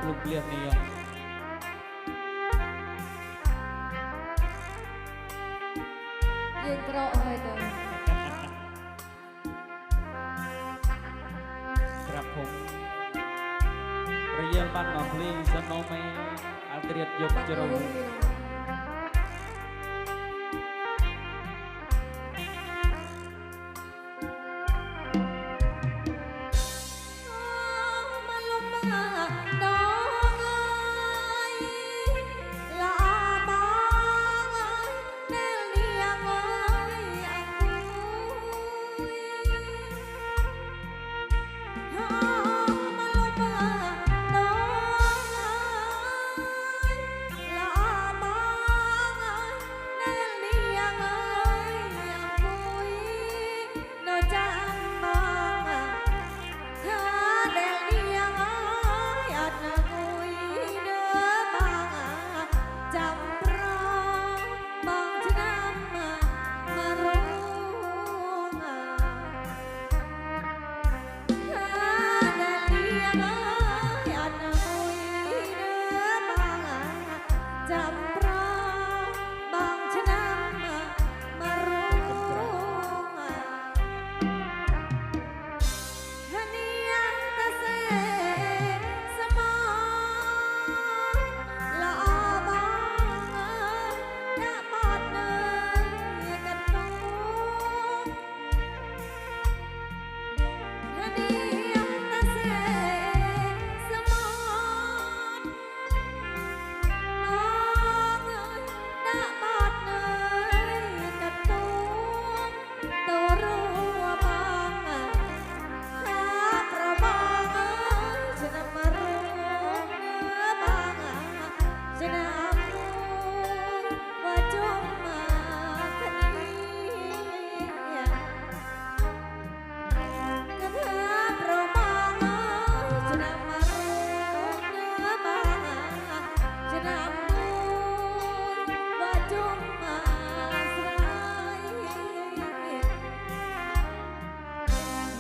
lục liệt này dương cọ hơi từ ครับผมระยะบ้านมาเพลงสนอไม่อัลเตรียยกจรวด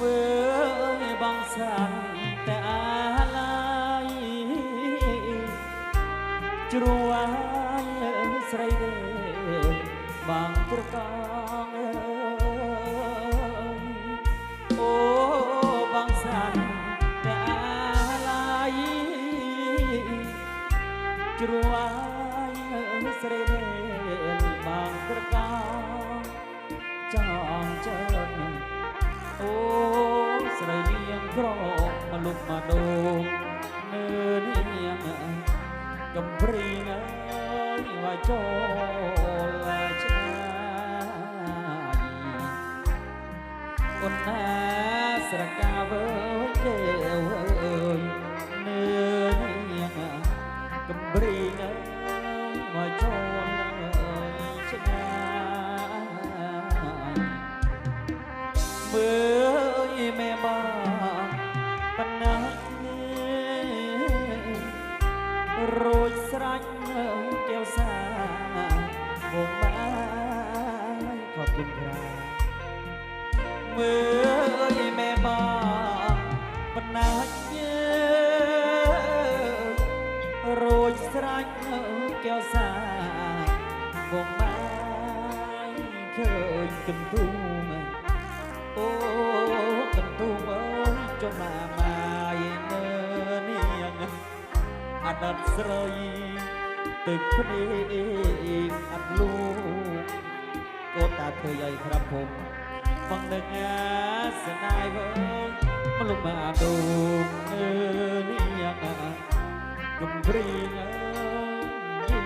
với băng sànแต่อะไรจรวดใส่เดบางตระกองโอ้บางสานแต่อะไรจรวดใส่เดบางตระกองจองเจิดโอ้ใส่เลี้ยงครองมาลุกมาโดงเนื้อเนียงกำปรีเงยว่าโจลาชายคนหน้าสระกาเวเกวเนื้อเนียงกำปรีเงยว่าโจลาชายเมื่อแม่บ้านปัญหาโรยสรัญแก้วสาบงไม้ขอบคุณครับเมื่อแม่บ้านปัญหาโรยสรัญแก้วสาบงไม้เคยกันตุ้งโอ้กันตุ้งจนมาเนื้อเนียงอัดอัดสรอยตึกพระเอกอัดลูกโกตาเธอใหญ่ครับผมฟังเดินงาสนายเบิ้งมาลงมาดูเนื้อเนียงกุมพรีเงยื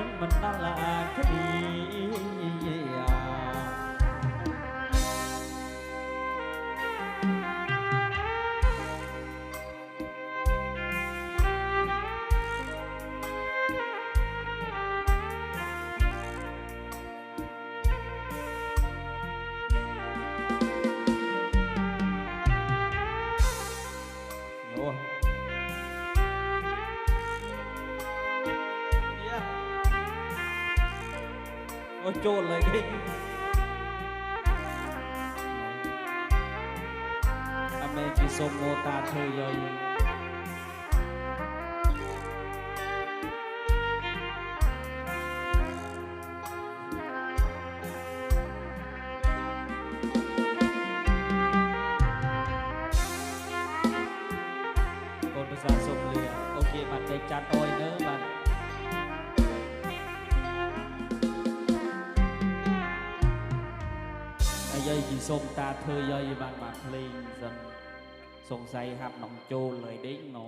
นมันน่าละคดีโอ้โจรเลยดิอเมริกาสมโมตาเธอใหญ่ tôi nữa bạn bây giờ chỉ xôm ta thưa dây bạn bạc lên dần sông say hạp nòng chô lời đến nó